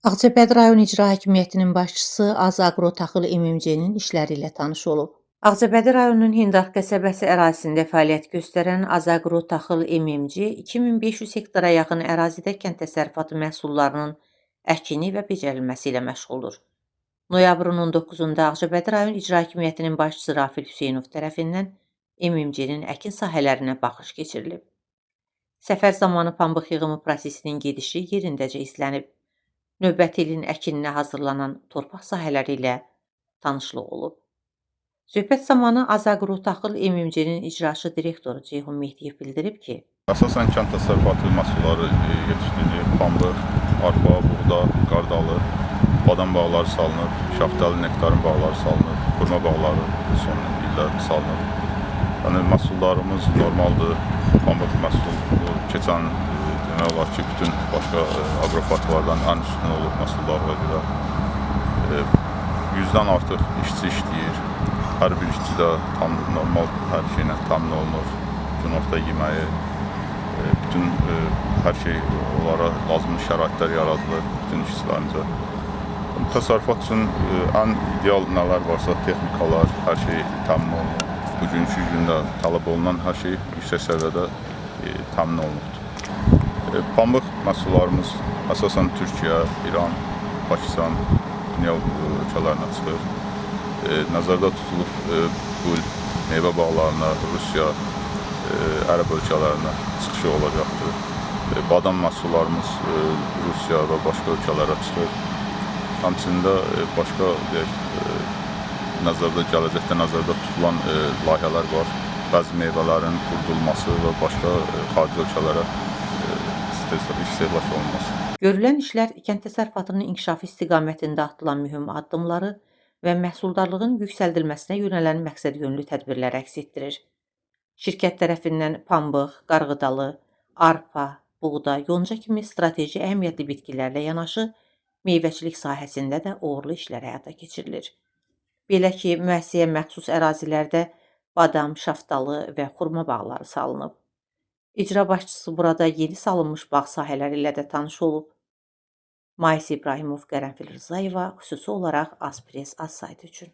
Ağcabədi rayon İcra Hakimiyyətinin başçısı Azaqro Taxıl MMC-nin işləri ilə tanış olub. Ağcabədi rayonunun Hindaq qəsəbəsi ərazisində fəaliyyət göstərən Azaqro Taxıl MMC 2500 hektara yaxın ərazidə kənd təsərrüfatı məhsullarının əkini və becərilməsi ilə məşğuldur. Noyabrın 19-da Ağcabədi rayon İcra Hakimiyyətinin başçısı Rafil Hüseynov tərəfindən MMC-nin əkin sahələrinə baxış keçirilib. Səfər zamanı pambıq yığımı prosesinin gedişi yerindəcə izlənib. Növbəti ilin əkininə hazırlanan torpaq sahələri ilə tanışlıq olub. Söhbət zamanı Azaqro Taxıl MMC-nin icraçı direktoru Ceyhun Mehdiyev bildirib ki, Əsasən kənd təsərrüfatı məhsulları yetişdirilir. Pambıq, arpa, buğda, qardalı, badam bağları salınır, şaftəli nektarin bağları salınır, xurma bağları son illər salınır. Yəni məhsullarımız normaldır. Pambıq məhsulu keçən demək olar ki, bütün başqa aqrofarmlardan ən üstün olur məhsullara görə. 100-dən artıq işçi işləyir. Hər bir işçi də tam normal hər şeylə təmin olunur. Günorta yeməyi, bütün hər şey onlara lazımlı şəraitlər yaradılır bütün işçilərimizə. Təsərrüfat üçün ən ideal nələr varsa, texnikalar, hər şey təmin olunur. Bugünkü gündə tələb olunan hər şey yüksək səviyyədə təmin olunubdur. Pambıq məhsullarımız əsasən Türkiyə, İran, Pakistan, dünya ölkələrinə çıxır. Nəzərdə tutulub bu meyvə bağlarına, Rusiya, Ərəb ölkələrinə çıxışı olacaqdır. Badam məhsullarımız Rusiya və başqa ölkələrə çıxır. Həmçində başqa gələcəkdə nəzərdə tutulan layihələr var. Bəzi meyvələrin qurdurulması və başqa xarici ölkələrə istehlak olunması. Görülən işlər kənd təsərrüfatının inkişafı istiqamətində atılan mühüm addımları və məhsuldarlığın yüksəldilməsinə yönələn məqsədyönlü tədbirləri əks etdirir. Şirkət tərəfindən pambıq, qarğıdalı, arpa, buğda, yonca kimi strateji əhəmiyyətli bitkilərlə yanaşı, meyvəçilik sahəsində də uğurlu işlər həyata keçirilir. Belə ki, müəssisəyə məxsus ərazilərdə badam, şaftalı və xurma bağları salınıb. İcra başçısı burada yeni salınmış bağ sahələri ilə də tanış olub. Mais İbrahimov, Qərənfil Rzayeva, xüsusi olaraq Azpress az saytı üçün.